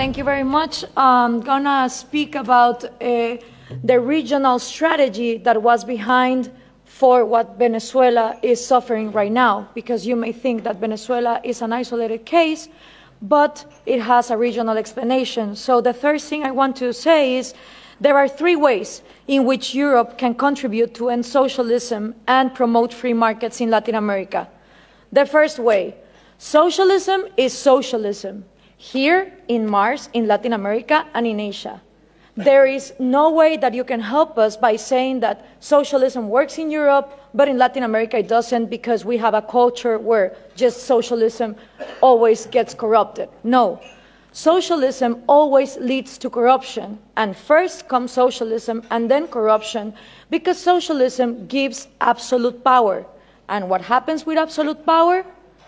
Thank you very much. I'm gonna speak about the regional strategy that was behind for what Venezuela is suffering right now, because you may think that Venezuela is an isolated case, but it has a regional explanation. So the first thing I want to say is there are three ways in which Europe can contribute to end socialism and promote free markets in Latin America. The first way, socialism is socialism, here in Mars, in Latin America, and in Asia. There is no way that you can help us by saying that socialism works in Europe, but in Latin America it doesn't, because we have a culture where just socialism always gets corrupted. No. Socialism always leads to corruption, and first comes socialism and then corruption, because socialism gives absolute power. And what happens with absolute power?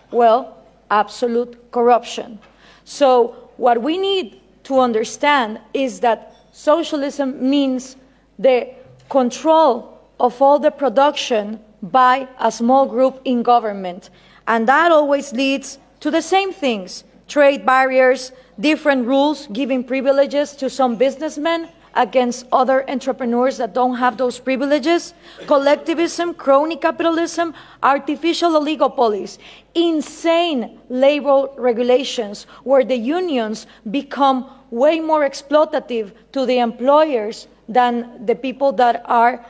Well, absolute corruption. So what we need to understand is that socialism means the control of all the production by a small group in government. And that always leads to the same things: trade barriers, different rules giving privileges to some businessmen against other entrepreneurs that don't have those privileges, collectivism, crony capitalism, artificial oligopolies, insane labor regulations where the unions become way more exploitative to the employers than the people that are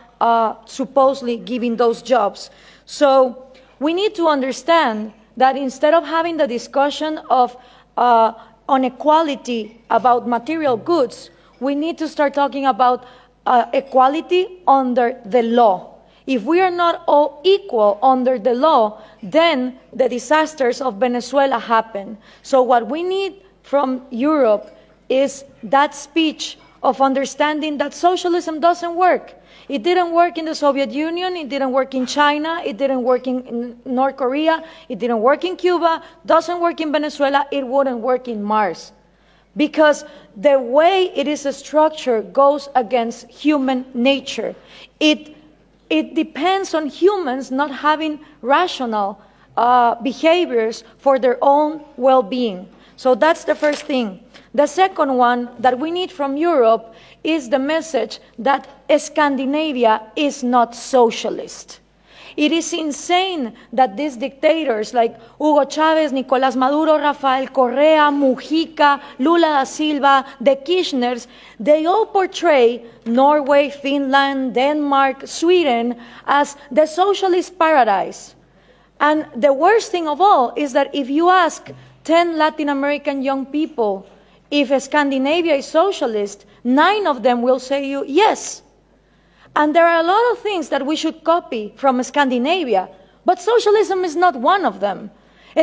supposedly giving those jobs. So we need to understand that instead of having the discussion of inequality about material goods, we need to start talking about equality under the law. If we are not all equal under the law, then the disasters of Venezuela happen. So what we need from Europe is that speech of understanding that socialism doesn't work. It didn't work in the Soviet Union, it didn't work in China, it didn't work in North Korea, it didn't work in Cuba, doesn't work in Venezuela, it wouldn't work in Mars. Because the way it is structured goes against human nature. It depends on humans not having rational behaviors for their own well-being. So that's the first thing. The second one that we need from Europe is the message that Scandinavia is not socialist. It is insane that these dictators like Hugo Chavez, Nicolás Maduro, Rafael Correa, Mujica, Lula da Silva, the Kirchners, they all portray Norway, Finland, Denmark, Sweden as the socialist paradise. And the worst thing of all is that if you ask 10 Latin American young people if Scandinavia is socialist, 9 of them will say you yes. And there are a lot of things that we should copy from Scandinavia, but socialism is not one of them.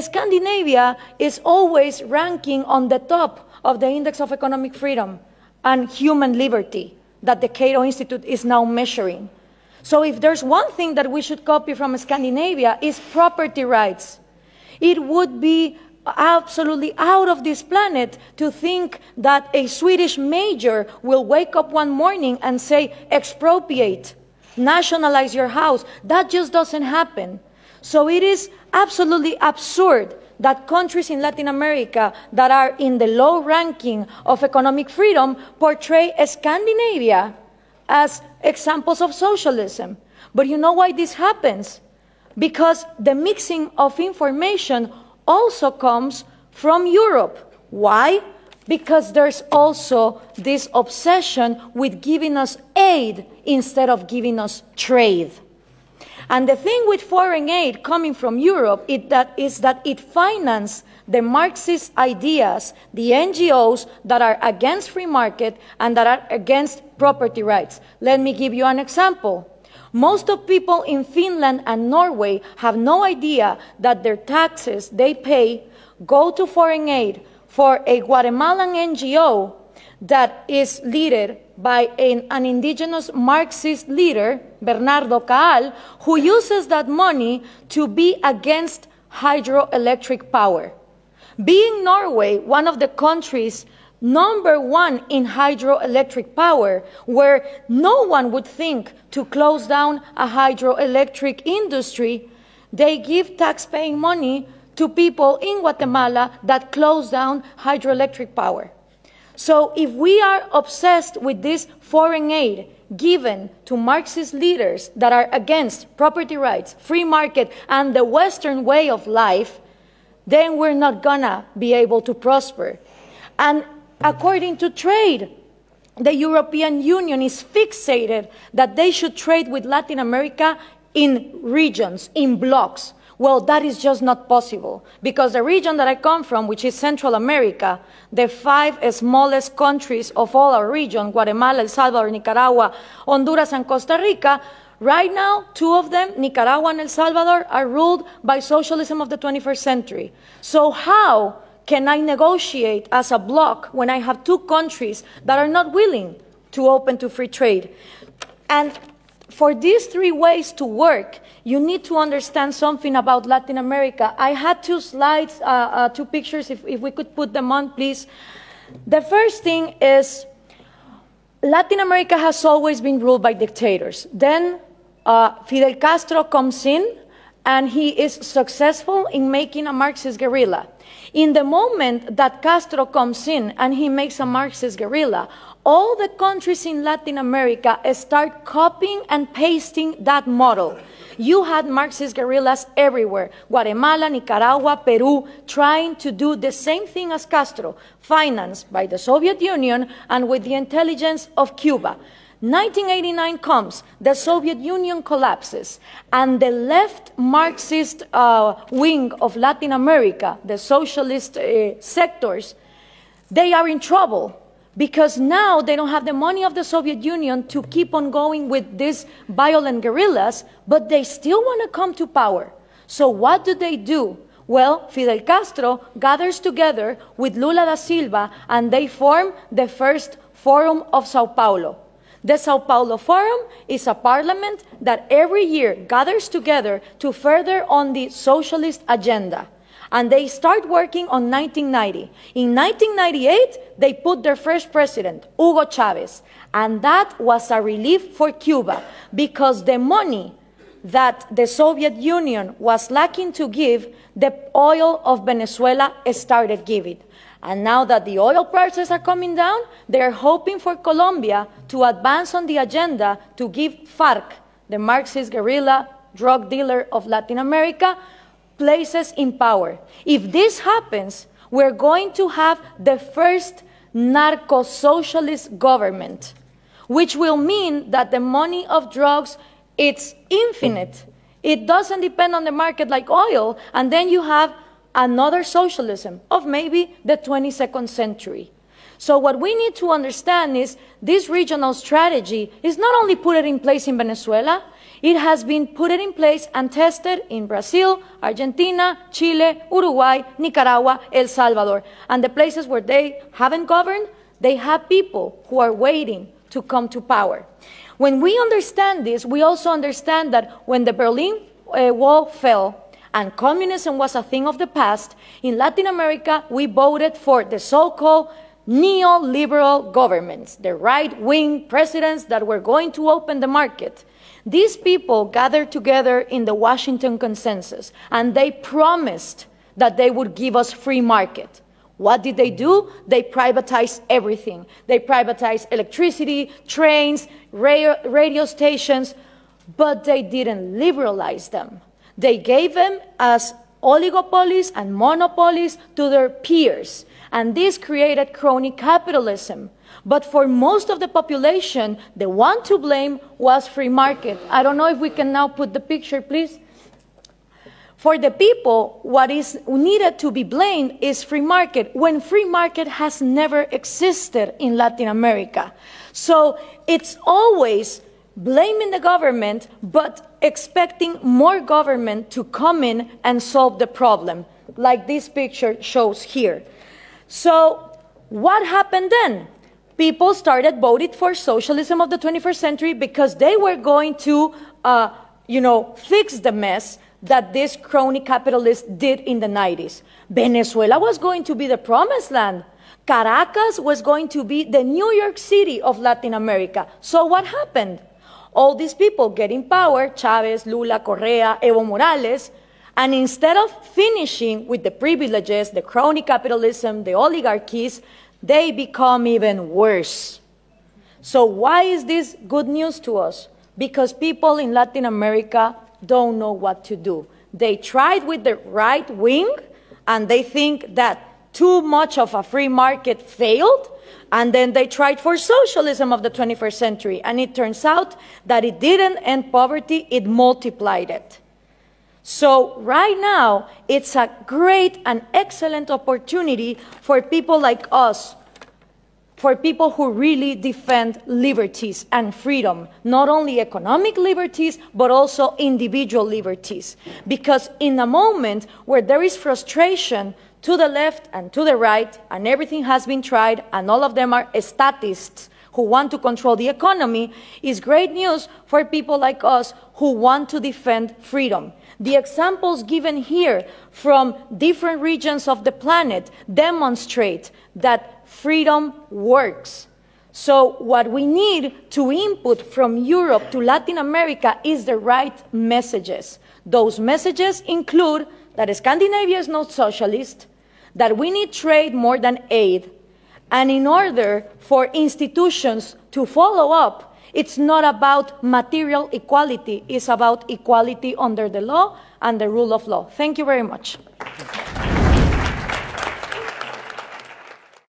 Scandinavia is always ranking on the top of the Index of Economic Freedom and Human Liberty that the Cato Institute is now measuring. So if there's one thing that we should copy from Scandinavia is property rights. It would be absolutely out of this planet to think that a Swedish major will wake up one morning and say, expropriate, nationalize your house. That just doesn't happen. So it is absolutely absurd that countries in Latin America that are in the low ranking of economic freedom portray Scandinavia as examples of socialism. But you know why this happens? Because the mixing of information also comes from Europe. Why? Because there's also this obsession with giving us aid instead of giving us trade. And the thing with foreign aid coming from Europe is that it finances the Marxist ideas, the NGOs that are against free market and that are against property rights. Let me give you an example. Most of people in Finland and Norway have no idea that their taxes they pay go to foreign aid for a Guatemalan NGO that is led by an indigenous Marxist leader, Bernardo Caal, who uses that money to be against hydroelectric power. Being Norway one of the countries #1 in hydroelectric power, where no one would think to close down a hydroelectric industry, they give tax-paying money to people in Guatemala that close down hydroelectric power. So if we are obsessed with this foreign aid given to Marxist leaders that are against property rights, free market, and the Western way of life, then we're not gonna be able to prosper. And according to trade, the European Union is fixated that they should trade with Latin America in regions, in blocks. Well, that is just not possible, because the region that I come from, which is Central America, the 5 smallest countries of all our region, Guatemala, El Salvador, Nicaragua, Honduras, and Costa Rica, right now, 2 of them, Nicaragua and El Salvador, are ruled by socialism of the 21st century. So how can I negotiate as a bloc when I have 2 countries that are not willing to open to free trade? And for these 3 ways to work, you need to understand something about Latin America. I had 2 slides, 2 pictures, if we could put them on, please. The first thing is Latin America has always been ruled by dictators. Then Fidel Castro comes in, and he is successful in making a Marxist guerrilla. In the moment that Castro comes in and he makes a Marxist guerrilla, all the countries in Latin America start copying and pasting that model. You had Marxist guerrillas everywhere, Guatemala, Nicaragua, Peru, trying to do the same thing as Castro, financed by the Soviet Union and with the intelligence of Cuba. 1989 comes, the Soviet Union collapses, and the left Marxist wing of Latin America, the socialist sectors, they are in trouble, because now they don't have the money of the Soviet Union to keep on going with these violent guerrillas, but they still want to come to power. So what do? Well, Fidel Castro gathers together with Lula da Silva, and they form the first Forum of Sao Paulo. The Sao Paulo Forum is a parliament that every year gathers together to further on the socialist agenda. And they start working on 1990. In 1998, they put their first president, Hugo Chavez. And that was a relief for Cuba, because the money that the Soviet Union was lacking to give, the oil of Venezuela started giving. And now that the oil prices are coming down, they are hoping for Colombia to advance on the agenda to give FARC, the Marxist guerrilla drug dealer of Latin America, places in power. If this happens, we're going to have the first narco-socialist government, which will mean that the money of drugs, it's infinite. It doesn't depend on the market like oil, and then you have another socialism of maybe the 22nd century. So what we need to understand is this regional strategy is not only put in place in Venezuela, it has been put in place and tested in Brazil, Argentina, Chile, Uruguay, Nicaragua, El Salvador. And the places where they haven't governed, they have people who are waiting to come to power. When we understand this, we also understand that when the Berlin Wall fell, and communism was a thing of the past, in Latin America, we voted for the so-called neoliberal governments, the right-wing presidents that were going to open the market. These people gathered together in the Washington Consensus, and they promised that they would give us free market. What did they do? They privatized everything. They privatized electricity, trains, radio stations, but they didn't liberalize them. They gave them as oligopolies and monopolies to their peers, and this created crony capitalism. But for most of the population, the one to blame was free market. I don't know if we can now put the picture, please. For the people, what is needed to be blamed is free market, when free market has never existed in Latin America. So it's always blaming the government, but expecting more government to come in and solve the problem, like this picture shows here. So what happened then? People started voting for socialism of the 21st century because they were going to, fix the mess that this crony capitalists did in the 90s. Venezuela was going to be the promised land. Caracas was going to be the New York City of Latin America. So what happened? All these people get in power, Chavez, Lula, Correa, Evo Morales, and instead of finishing with the privileges, the crony capitalism, the oligarchies, they become even worse. So why is this good news to us? Because people in Latin America don't know what to do. They tried with the right wing, and they think that too much of a free market failed, and then they tried for socialism of the 21st century, and it turns out that it didn't end poverty, it multiplied it. So right now, it's a great and excellent opportunity for people like us, for people who really defend liberties and freedom, not only economic liberties, but also individual liberties. Because in a moment where there is frustration to the left and to the right, and everything has been tried, and all of them are statists who want to control the economy, is great news for people like us who want to defend freedom. The examples given here from different regions of the planet demonstrate that freedom works. So what we need to input from Europe to Latin America is the right messages. Those messages include that Scandinavia is not socialist, that we need trade more than aid, and in order for institutions to follow up, it's not about material equality, it's about equality under the law and the rule of law. Thank you very much.